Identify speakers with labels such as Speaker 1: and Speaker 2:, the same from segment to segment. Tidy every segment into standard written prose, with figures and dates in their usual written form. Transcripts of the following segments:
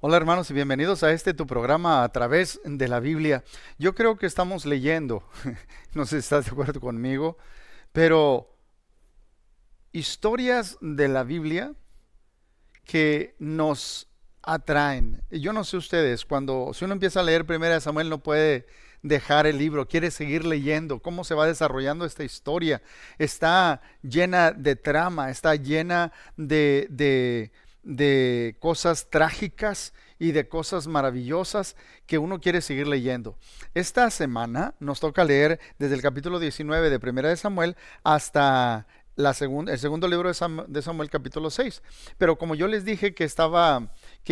Speaker 1: Hola hermanos y bienvenidos a este tu programa a través de la Biblia. Yo creo que estamos leyendo, no sé si estás de acuerdo conmigo, pero historias de la Biblia que nos atraen. Y yo no sé ustedes, si uno empieza a leer Primera de Samuel no puede dejar el libro, quiere seguir leyendo cómo se va desarrollando esta historia. Está llena de trama, está llena de cosas trágicas y de cosas maravillosas que uno quiere seguir leyendo. Esta semana nos toca leer desde el capítulo 19 de Primera de Samuel hasta el segundo libro de Samuel, capítulo 6. Pero como yo les dije que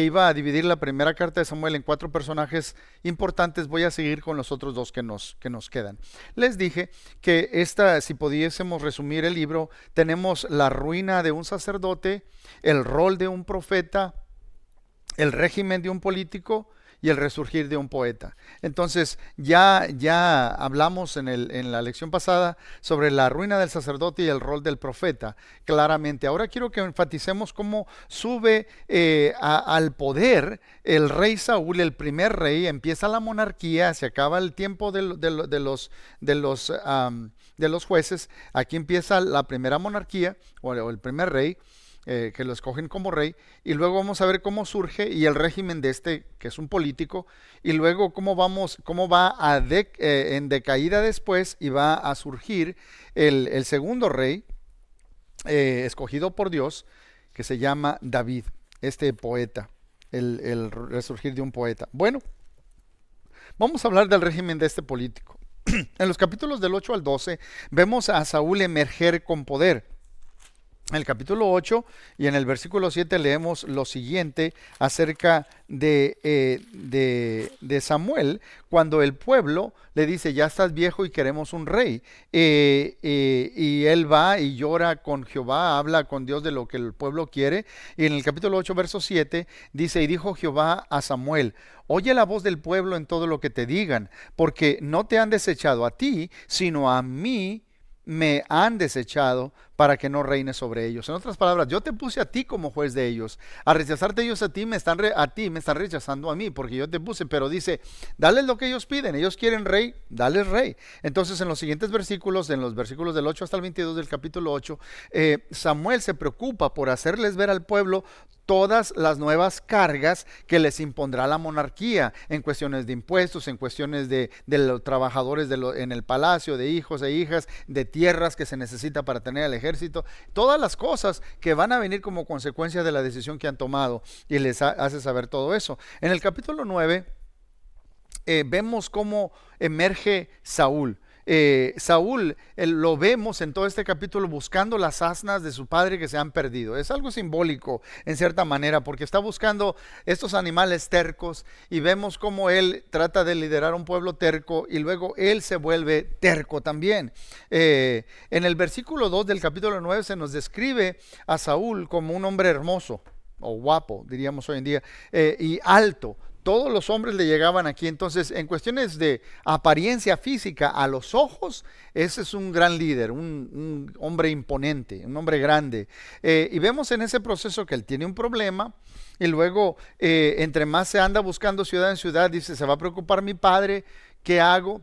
Speaker 1: iba a dividir la primera carta de Samuel en cuatro personajes importantes, voy a seguir con los otros dos que nos quedan. Les dije que si pudiésemos resumir el libro, tenemos la ruina de un sacerdote, el rol de un profeta, el régimen de un político y el resurgir de un poeta. Entonces, ya hablamos en la lección pasada sobre la ruina del sacerdote y el rol del profeta, claramente. Ahora quiero que enfaticemos cómo sube al poder el rey Saúl, el primer rey, empieza la monarquía, se acaba el tiempo de los jueces, aquí empieza la primera monarquía o el primer rey, que lo escogen como rey, y luego vamos a ver cómo surge y el régimen de este, que es un político, y luego cómo va en decaída después y va a surgir el segundo rey, escogido por Dios, que se llama David, este poeta, el resurgir de un poeta. Bueno, vamos a hablar del régimen de este político. En los capítulos del 8 al 12 vemos a Saúl emerger con poder. En el capítulo 8 y en el versículo 7 leemos lo siguiente acerca de Samuel, cuando el pueblo le dice, ya estás viejo y queremos un rey. Y él va y llora con Jehová, habla con Dios de lo que el pueblo quiere. Y en el capítulo 8, verso 7 dice, y dijo Jehová a Samuel, oye la voz del pueblo en todo lo que te digan, porque no te han desechado a ti, sino a mí me han desechado para que no reine sobre ellos. En otras palabras, yo te puse a ti como juez de ellos. A rechazarte ellos a ti me están rechazando a mí, porque yo te puse. Pero dice, dales lo que ellos piden. Ellos quieren rey, dales rey. Entonces, en los siguientes versículos, en los versículos del 8 hasta el 22 del capítulo 8, Samuel se preocupa por hacerles ver al pueblo todas las nuevas cargas que les impondrá la monarquía en cuestiones de impuestos, en cuestiones de los trabajadores en el palacio, de hijos e hijas, de tierras que se necesita para tener el ejército, todas las cosas que van a venir como consecuencia de la decisión que han tomado, y les hace saber todo eso. En el capítulo 9 vemos cómo emerge Saúl. Saúl lo vemos en todo este capítulo buscando las asnas de su padre que se han perdido. Es algo simbólico en cierta manera, porque está buscando estos animales tercos, y vemos cómo él trata de liderar un pueblo terco y luego él se vuelve terco también. En el versículo 2 del capítulo 9 se nos describe a Saúl como un hombre hermoso o guapo, diríamos hoy en día, y alto. Todos los hombres le llegaban aquí. Entonces, en cuestiones de apariencia física, a los ojos, ese es un gran líder, un hombre imponente, un hombre grande. Y vemos en ese proceso que él tiene un problema, y luego, entre más se anda buscando ciudad en ciudad, dice, se va a preocupar mi padre, ¿qué hago?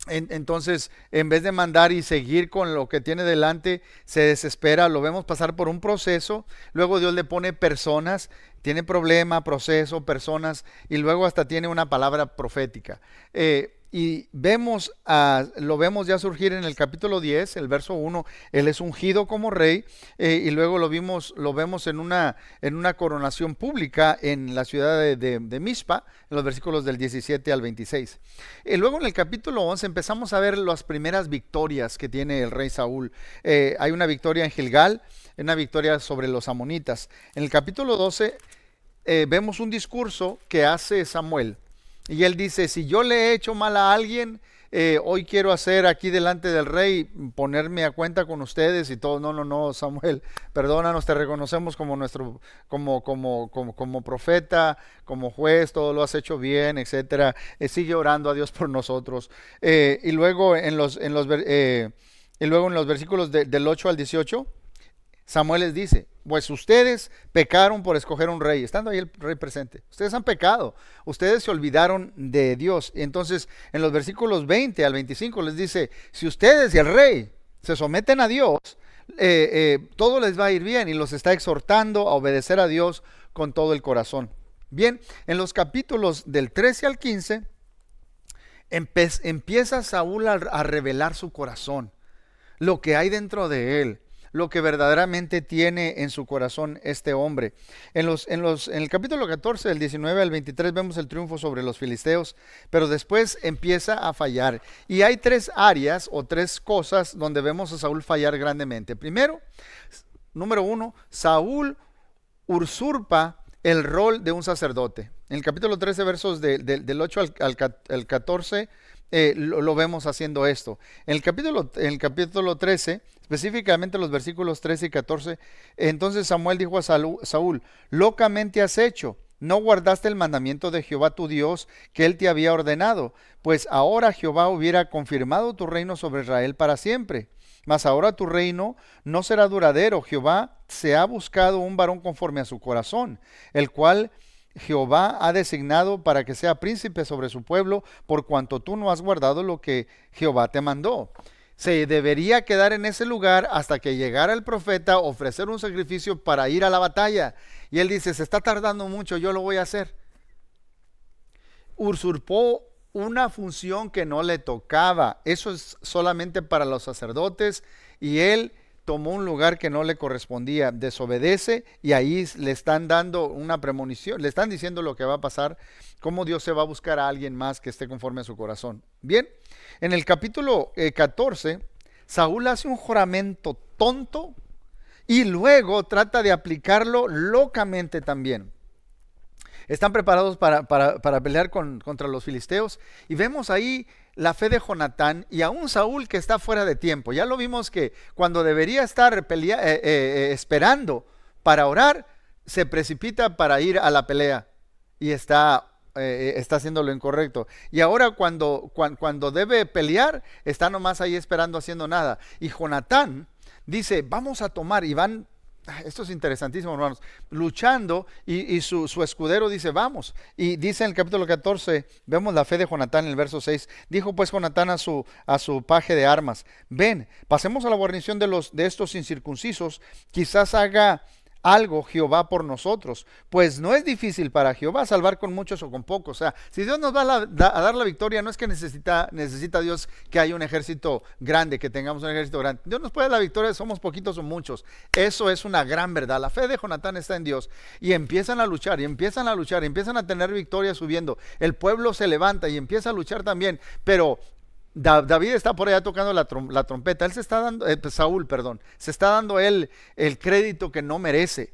Speaker 1: Entonces, en vez de mandar y seguir con lo que tiene delante, se desespera, lo vemos pasar por un proceso, luego Dios le pone personas, tiene problema, proceso, personas, y luego hasta tiene una palabra profética. Y lo vemos ya surgir en el capítulo 10, el verso 1, él es ungido como rey, y luego lo vemos en una coronación pública en la ciudad de Mizpa, en los versículos del 17 al 26. Y luego en el capítulo 11 empezamos a ver las primeras victorias que tiene el rey Saúl. Hay una victoria en Gilgal, una victoria sobre los amonitas. En el capítulo 12 vemos un discurso que hace Samuel. Y él dice, si yo le he hecho mal a alguien, hoy quiero hacer aquí delante del rey, ponerme a cuenta con ustedes y todo. No, no, no, Samuel, perdónanos, te reconocemos como como profeta, como juez, todo lo has hecho bien, etcétera. Sigue orando a Dios por nosotros. Y luego y luego en los versículos del 8 al 18, Samuel les dice, pues ustedes pecaron por escoger un rey, estando ahí el rey presente. Ustedes han pecado, ustedes se olvidaron de Dios. Entonces, en los versículos 20 al 25 les dice, si ustedes y el rey se someten a Dios, todo les va a ir bien, y los está exhortando a obedecer a Dios con todo el corazón. Bien, en los capítulos del 13 al 15, empieza Saúl a revelar su corazón, lo que hay dentro de él, lo que verdaderamente tiene en su corazón este hombre. En el capítulo 14, del 19 al 23, vemos el triunfo sobre los filisteos, pero después empieza a fallar. Y hay tres áreas o tres cosas donde vemos a Saúl fallar grandemente. Primero, número uno, Saúl usurpa el rol de un sacerdote. En el capítulo 13, versos del 8 al 14, lo vemos haciendo esto. En el capítulo 13, específicamente los versículos 13 y 14, entonces Samuel dijo a Saúl, locamente has hecho, no guardaste el mandamiento de Jehová tu Dios que él te había ordenado, pues ahora Jehová hubiera confirmado tu reino sobre Israel para siempre. Mas ahora tu reino no será duradero. Jehová se ha buscado un varón conforme a su corazón, el cual Jehová ha designado para que sea príncipe sobre su pueblo, por cuanto tú no has guardado lo que Jehová te mandó. Se debería quedar en ese lugar hasta que llegara el profeta, ofrecer un sacrificio para ir a la batalla. Y él dice, se está tardando mucho, yo lo voy a hacer. Usurpó una función que no le tocaba. Eso es solamente para los sacerdotes, y él tomó un lugar que no le correspondía. Desobedece, y ahí le están dando una premonición, le están diciendo lo que va a pasar, cómo Dios se va a buscar a alguien más que esté conforme a su corazón. Bien, en el capítulo 14, Saúl hace un juramento tonto y luego trata de aplicarlo locamente también. Están preparados para pelear contra los filisteos, y vemos ahí la fe de Jonatán y aún Saúl, que está fuera de tiempo. Ya lo vimos que cuando debería estar esperando para orar, se precipita para ir a la pelea y está haciendo lo incorrecto. Y ahora cuando debe pelear, está nomás ahí esperando, haciendo nada. Y Jonatán dice, vamos a tomar, y van. Esto es interesantísimo, hermanos. Luchando, y su escudero dice, vamos. Y dice en el capítulo 14, vemos la fe de Jonatán en el verso 6. Dijo pues Jonatán a su paje de armas, ven, pasemos a la guarnición de estos incircuncisos, quizás haga algo Jehová por nosotros, pues no es difícil para Jehová salvar con muchos o con pocos. O sea, si Dios nos va a dar la victoria, no es que necesita Dios que haya un ejército grande, que tengamos un ejército grande. Dios nos puede dar la victoria, somos poquitos o muchos. Eso es una gran verdad. La fe de Jonatán está en Dios, y empiezan a luchar, y empiezan a tener victoria subiendo. El pueblo se levanta y empieza a luchar también, pero David está por allá tocando la trompeta. Él se está dando, Saúl, perdón, se está dando él el crédito que no merece.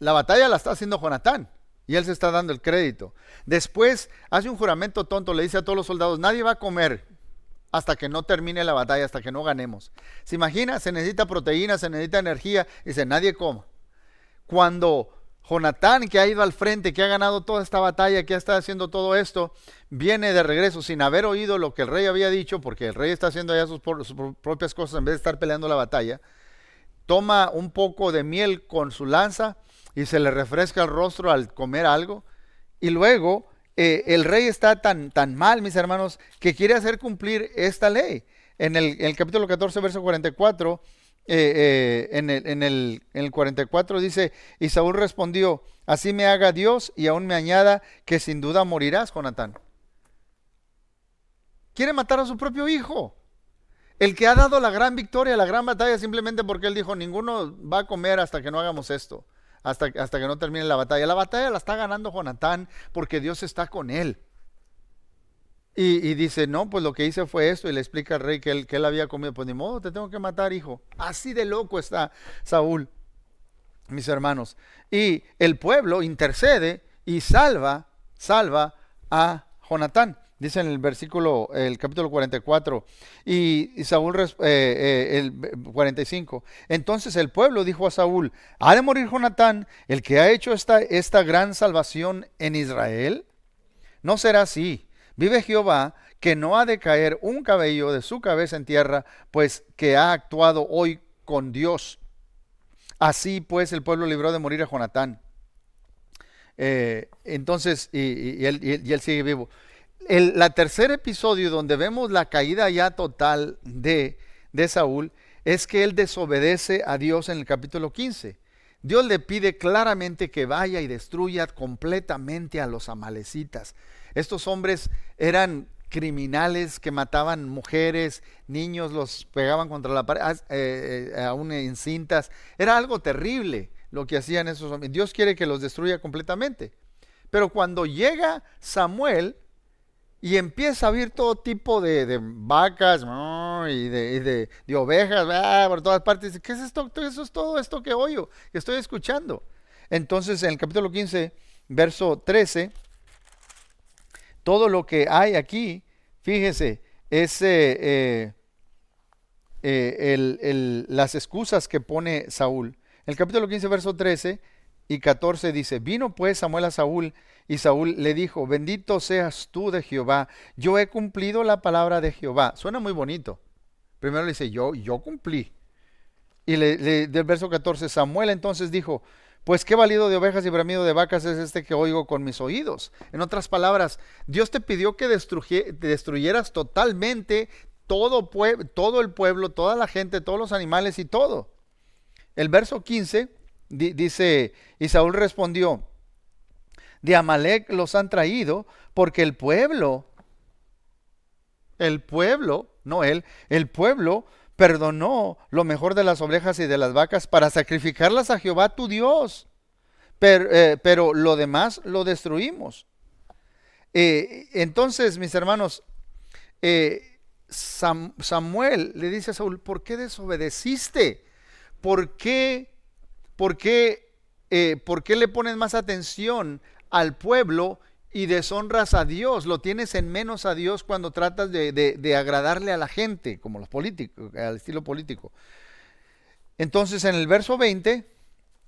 Speaker 1: La batalla la está haciendo Jonatán, y él se está dando el crédito. Después hace un juramento tonto, le dice a todos los soldados, nadie va a comer hasta que no termine la batalla, hasta que no ganemos. ¿Se imagina? Se necesita proteína, se necesita energía, y dice, nadie coma. Cuando Jonatán, que ha ido al frente, que ha ganado toda esta batalla, que ha estado haciendo todo esto, viene de regreso sin haber oído lo que el rey había dicho, porque el rey está haciendo ya sus propias cosas en vez de estar peleando la batalla. Toma un poco de miel con su lanza y se le refresca el rostro al comer algo. Y luego el rey está tan mal, mis hermanos, que quiere hacer cumplir esta ley. En el capítulo 14, verso 44, en el 44 dice, y Saúl respondió, así me haga Dios y aún me añada que sin duda morirás, Jonatán. Quiere matar a su propio hijo, el que ha dado la gran victoria, la gran batalla, simplemente porque él dijo, ninguno va a comer hasta que no hagamos esto, hasta que no termine la batalla. La batalla la está ganando Jonatán porque Dios está con él. Y dice, no, pues lo que hice fue esto, y le explica al rey que él había comido. Pues ni modo, te tengo que matar, hijo. Así de loco está Saúl, mis hermanos. Y el pueblo intercede y salva a Jonatán. Dice en el capítulo 44, y Saúl, el 45. Entonces el pueblo dijo a Saúl, ¿ha de morir Jonatán, el que ha hecho esta gran salvación en Israel? No será así. Vive Jehová, que no ha de caer un cabello de su cabeza en tierra, pues que ha actuado hoy con Dios. Así pues el pueblo libró de morir a Jonatán. Entonces, y él sigue vivo. La tercer episodio donde vemos la caída ya total de Saúl es que él desobedece a Dios en el capítulo 15. Dios le pide claramente que vaya y destruya completamente a los amalecitas. Estos hombres eran criminales que mataban mujeres, niños, los pegaban contra la pared, aún en cintas. Era algo terrible lo que hacían esos hombres. Dios quiere que los destruya completamente. Pero cuando llega Samuel y empieza a ver todo tipo de vacas y de ovejas por todas partes, dice, ¿qué es esto? Eso es todo esto que oigo, que estoy escuchando. Entonces en el capítulo 15, verso 13, todo lo que hay aquí, fíjese, es las excusas que pone Saúl. El capítulo 15, verso 13 y 14 dice, vino pues Samuel a Saúl y Saúl le dijo, bendito seas tú de Jehová, yo he cumplido la palabra de Jehová. Suena muy bonito. Primero le dice, yo cumplí. Y del verso 14, Samuel entonces dijo, pues qué valido de ovejas y bramido de vacas es este que oigo con mis oídos. En otras palabras, Dios te pidió que destruyeras totalmente todo el pueblo, toda la gente, todos los animales y todo. El verso 15 dice, y Saúl respondió, de Amalec los han traído porque el pueblo, no él, el pueblo perdonó lo mejor de las ovejas y de las vacas para sacrificarlas a Jehová tu Dios. Pero lo demás lo destruimos. Entonces, mis hermanos, Samuel le dice a Saúl, ¿por qué desobedeciste? ¿Por qué le pones más atención al pueblo y deshonras a Dios? Lo tienes en menos a Dios cuando tratas de agradarle a la gente, como los políticos, al estilo político. Entonces en el verso 20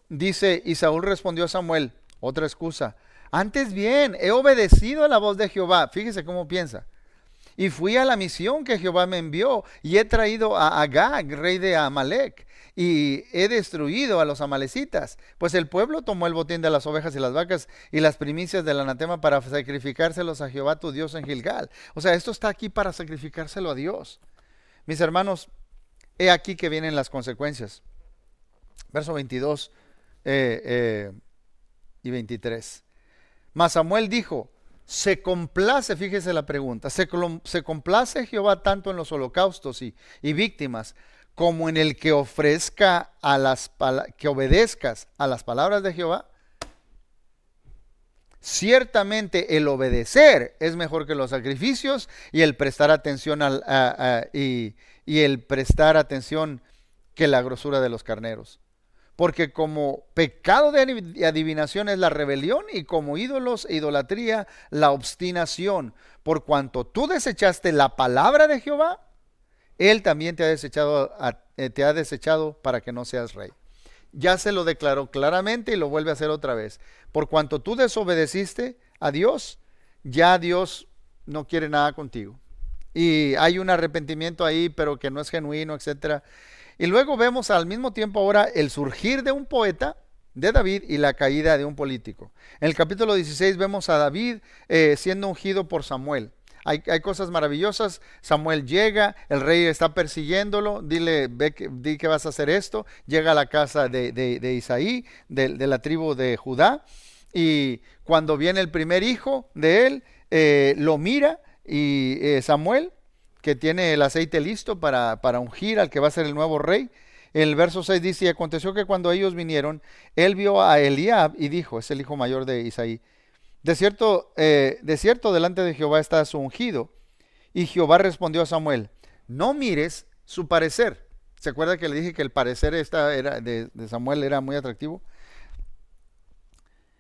Speaker 1: dice, y Saúl respondió a Samuel, otra excusa, antes bien, he obedecido a la voz de Jehová. Fíjese cómo piensa. Y fui a la misión que Jehová me envió y he traído a Agag, rey de Amalec, y he destruido a los amalecitas. Pues el pueblo tomó el botín de las ovejas y las vacas y las primicias del anatema para sacrificárselos a Jehová tu Dios en Gilgal. O sea, esto está aquí para sacrificárselo a Dios. Mis hermanos, he aquí que vienen las consecuencias. Verso 22 y 23. Mas Samuel dijo, se complace, fíjese la pregunta, se complace Jehová tanto en los holocaustos y víctimas como en el que ofrezca que obedezcas a las palabras de Jehová. Ciertamente el obedecer es mejor que los sacrificios y el prestar atención y el prestar atención que la grosura de los carneros. Porque como pecado de adivinación es la rebelión y como ídolos e idolatría la obstinación. Por cuanto tú desechaste la palabra de Jehová, Él también te ha desechado para que no seas rey. Ya se lo declaró claramente y lo vuelve a hacer otra vez. Por cuanto tú desobedeciste a Dios, ya Dios no quiere nada contigo. Y hay un arrepentimiento ahí, pero que no es genuino, etcétera. Y luego vemos al mismo tiempo ahora el surgir de un poeta, de David, y la caída de un político. En el capítulo 16 vemos a David siendo ungido por Samuel. Hay cosas maravillosas. Samuel llega, el rey está persiguiéndolo, di que vas a hacer esto. Llega a la casa de Isaí, de la tribu de Judá, y cuando viene el primer hijo de él, lo mira, y Samuel, que tiene el aceite listo para ungir al que va a ser el nuevo rey. El verso 6 dice, y aconteció que cuando ellos vinieron, él vio a Eliab y dijo, es el hijo mayor de Isaí, de cierto delante de Jehová está su ungido. Y Jehová respondió a Samuel, no mires su parecer. ¿Se acuerda que le dije que el parecer de Samuel era muy atractivo?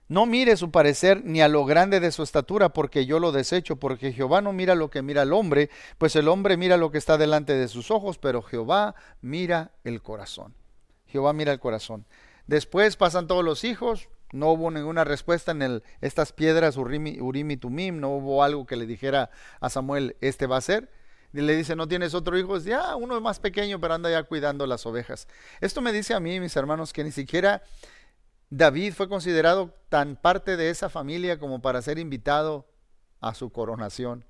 Speaker 1: No mire su parecer ni a lo grande de su estatura, porque yo lo desecho, porque Jehová no mira lo que mira el hombre, pues el hombre mira lo que está delante de sus ojos, pero Jehová mira el corazón. Jehová mira el corazón. Después pasan todos los hijos, No hubo ninguna respuesta en estas piedras Urim y Tumim, no hubo algo que le dijera a Samuel, este va a ser. Y le dice, ¿no tienes otro hijo? Dice, ya, uno es más pequeño, pero anda ya cuidando las ovejas. Esto me dice a mí, mis hermanos, que ni siquiera David fue considerado tan parte de esa familia como para ser invitado a su coronación,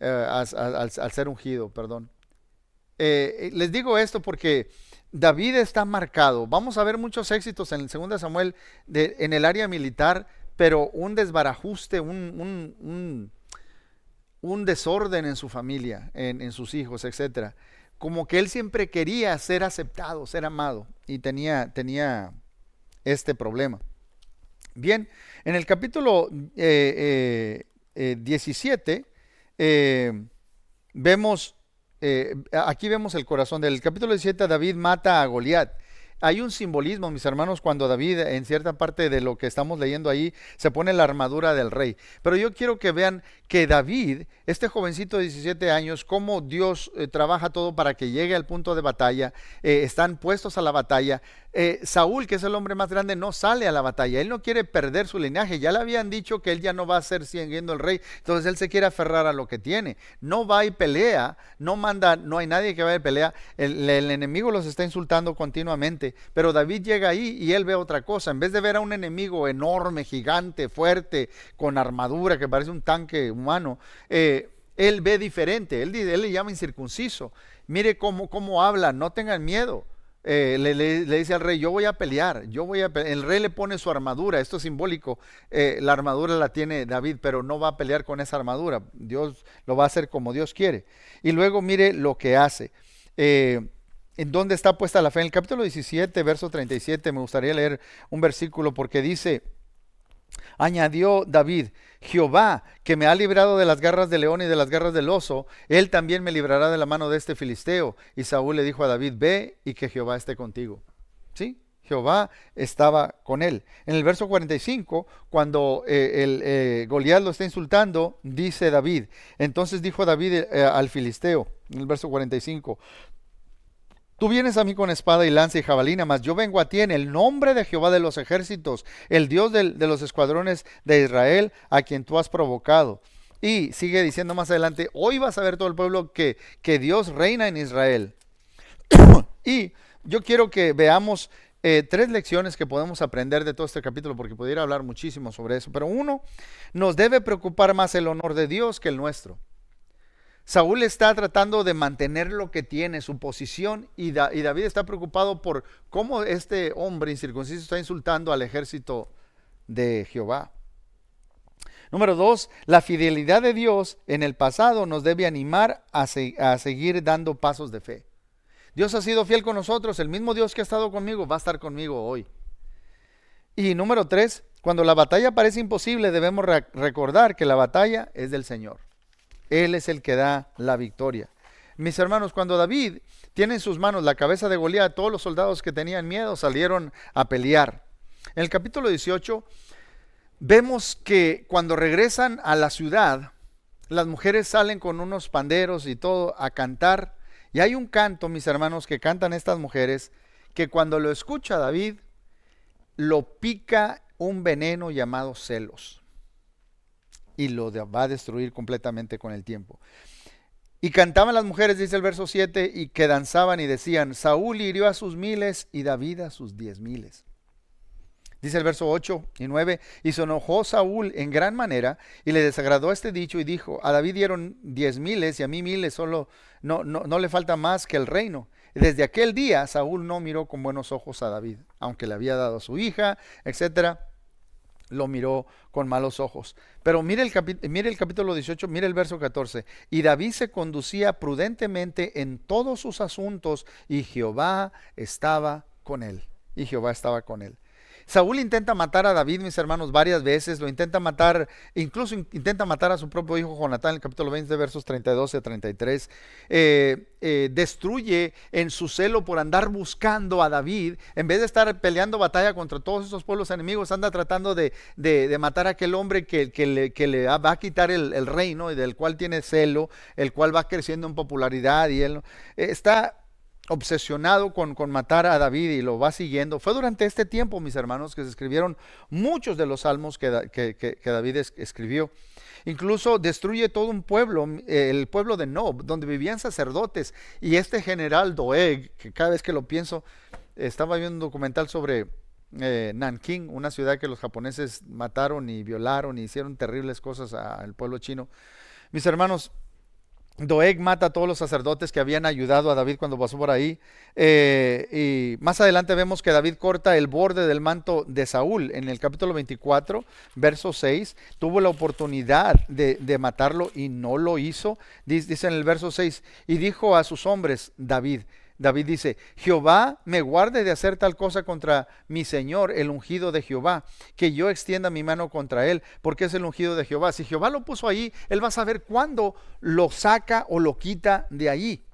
Speaker 1: al ser ungido, perdón. Les digo esto porque David está marcado. Vamos a ver muchos éxitos en el 2 Samuel en el área militar, pero un desbarajuste, un desorden en su familia, en sus hijos, etcétera. Como que él siempre quería ser aceptado, ser amado, y tenía este problema. Bien, en el capítulo 17 vemos, aquí vemos el corazón del capítulo 17. David mata a Goliat. Hay un simbolismo, mis hermanos, cuando David, en cierta parte de lo que estamos leyendo ahí, se pone la armadura del rey. Pero yo quiero que vean que David, este jovencito de 17 años, cómo Dios trabaja todo para que llegue al punto de batalla, están puestos a la batalla. Saúl, que es el hombre más grande, no sale a la batalla. Él no quiere perder su linaje. Ya le habían dicho que él ya no va a ser siguiendo el rey. Entonces él se quiere aferrar a lo que tiene. No va y pelea, no manda, no hay nadie que vaya y pelea. El enemigo los está insultando continuamente. Pero David llega ahí y él ve otra cosa. En vez de ver a un enemigo enorme, gigante, fuerte, con armadura que parece un tanque humano, él ve diferente. Él le llama incircunciso. Mire cómo habla, no tengan miedo. Le dice al rey, yo voy a pelear, el rey le pone su armadura, esto es simbólico. La armadura la tiene David, pero no va a pelear con esa armadura. Dios lo va a hacer como Dios quiere. Y luego mire lo que hace. ¿En dónde está puesta la fe? En el capítulo 17, verso 37, me gustaría leer un versículo porque dice, añadió David, Jehová, que me ha librado de las garras del león y de las garras del oso, él también me librará de la mano de este filisteo. Y Saúl le dijo a David, ve y que Jehová esté contigo. ¿Sí? Jehová estaba con él. En el verso 45, cuando Goliat lo está insultando, dice David, entonces dijo David al filisteo, en el verso 45, tú vienes a mí con espada y lanza y jabalina, mas yo vengo a ti en el nombre de Jehová de los ejércitos, el Dios de los escuadrones de Israel, a quien tú has provocado. Y sigue diciendo más adelante, hoy vas a ver todo el pueblo que Dios reina en Israel. Y yo quiero que veamos 3 lecciones que podemos aprender de todo este capítulo, porque pudiera hablar muchísimo sobre eso. Pero uno, nos debe preocupar más el honor de Dios que el nuestro. Saúl está tratando de mantener lo que tiene, su posición, y David está preocupado por cómo este hombre incircunciso está insultando al ejército de Jehová. Número 2, la fidelidad de Dios en el pasado nos debe animar a seguir dando pasos de fe. Dios ha sido fiel con nosotros, el mismo Dios que ha estado conmigo va a estar conmigo hoy. Y número 3, cuando la batalla parece imposible, debemos recordar que la batalla es del Señor. Él es el que da la victoria. Mis hermanos, cuando David tiene en sus manos la cabeza de Goliat, todos los soldados que tenían miedo salieron a pelear. En el capítulo 18 vemos que cuando regresan a la ciudad, las mujeres salen con unos panderos y todo a cantar. Y hay un canto, mis hermanos, que cantan estas mujeres, que cuando lo escucha David, lo pica un veneno llamado celos. Y lo va a destruir completamente con el tiempo. Y cantaban las mujeres, dice el verso 7, y que danzaban y decían, Saúl hirió a sus 1000 y David a sus 10,000. Dice el verso 8 y 9, y se enojó Saúl en gran manera, y le desagradó este dicho, y dijo, a David dieron 10,000 y a mí 1000, solo no le falta más que el reino. Y desde aquel día Saúl no miró con buenos ojos a David, aunque le había dado a su hija, etcétera. Lo miró con malos ojos. Pero mire el capítulo 18, mire el verso 14. Y David se conducía prudentemente en todos sus asuntos, y Jehová estaba con él. Y Jehová estaba con él. Saúl intenta matar a David, mis hermanos, varias veces. Lo intenta matar, incluso intenta matar a su propio hijo Jonatán, en el capítulo 20, versos 32 a 33. Destruye en su celo por andar buscando a David. En vez de estar peleando batalla contra todos esos pueblos enemigos, anda tratando de matar a aquel hombre que le va a quitar el reino, y del cual tiene celo, el cual va creciendo en popularidad. Y él está obsesionado con matar a David y lo va siguiendo. Fue durante este tiempo, mis hermanos, que se escribieron muchos de los salmos que David escribió. Incluso destruye todo un pueblo, el pueblo de Nob, donde vivían sacerdotes. Y este general Doeg, que cada vez que lo pienso, estaba viendo un documental sobre Nanking, una ciudad que los japoneses mataron y violaron y hicieron terribles cosas al pueblo chino. Mis hermanos, Doeg mata a todos los sacerdotes que habían ayudado a David cuando pasó por ahí. Y más adelante vemos que David corta el borde del manto de Saúl. En el capítulo 24, verso 6, tuvo la oportunidad de matarlo y no lo hizo. Dice en el verso 6, y dijo a sus hombres, David dice, Jehová me guarde de hacer tal cosa contra mi Señor, el ungido de Jehová, que yo extienda mi mano contra él, porque es el ungido de Jehová. Si Jehová lo puso ahí, él va a saber cuándo lo saca o lo quita de allí.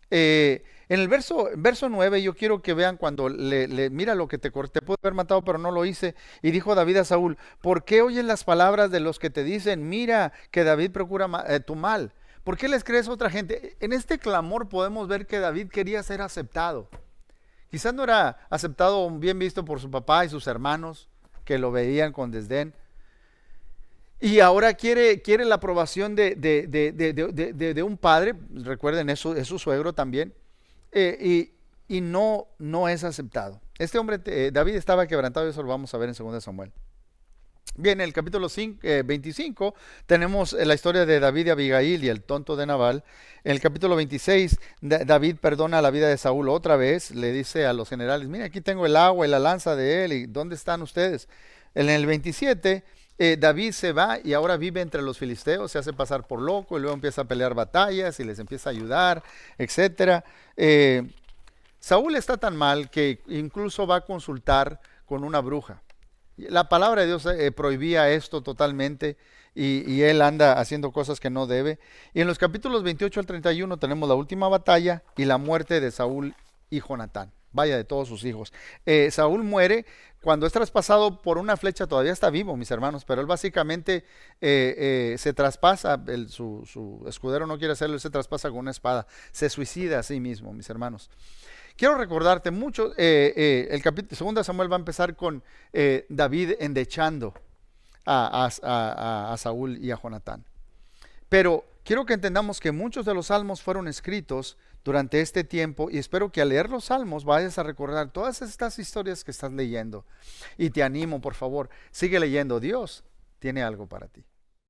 Speaker 1: En el verso 9, yo quiero que vean cuando mira lo que te corté, pude haber matado, pero no lo hice. Y dijo David a Saúl, ¿por qué oyes las palabras de los que te dicen, mira que David procura tu mal? ¿Por qué les crees a otra gente? En este clamor podemos ver que David quería ser aceptado. Quizás no era aceptado, bien visto por su papá y sus hermanos, que lo veían con desdén. Y ahora quiere la aprobación de un padre, recuerden, eso es su suegro también, y no es aceptado. Este hombre, David, estaba quebrantado, y eso lo vamos a ver en 2 Samuel. Bien, en el capítulo 25 tenemos la historia de David y Abigail y el tonto de Nabal. En el capítulo 26, David perdona la vida de Saúl otra vez, le dice a los generales, mira, aquí tengo el agua y la lanza de él, ¿y dónde están ustedes? En el 27, David se va y ahora vive entre los filisteos, se hace pasar por loco y luego empieza a pelear batallas y les empieza a ayudar, etcétera. Saúl está tan mal que incluso va a consultar con una bruja. La palabra de Dios prohibía esto totalmente y él anda haciendo cosas que no debe. Y en los capítulos 28 al 31 tenemos la última batalla y la muerte de Saúl y Jonatán. Vaya, de todos sus hijos. Saúl muere cuando es traspasado por una flecha, todavía está vivo, mis hermanos, pero él básicamente se traspasa, su escudero no quiere hacerlo, él se traspasa con una espada, se suicida a sí mismo, mis hermanos. Quiero recordarte mucho, el capítulo 2 Samuel va a empezar con David endechando a Saúl y a Jonatán. Pero quiero que entendamos que muchos de los salmos fueron escritos durante este tiempo y espero que al leer los salmos vayas a recordar todas estas historias que estás leyendo. Y te animo, por favor, sigue leyendo. Dios tiene algo para ti.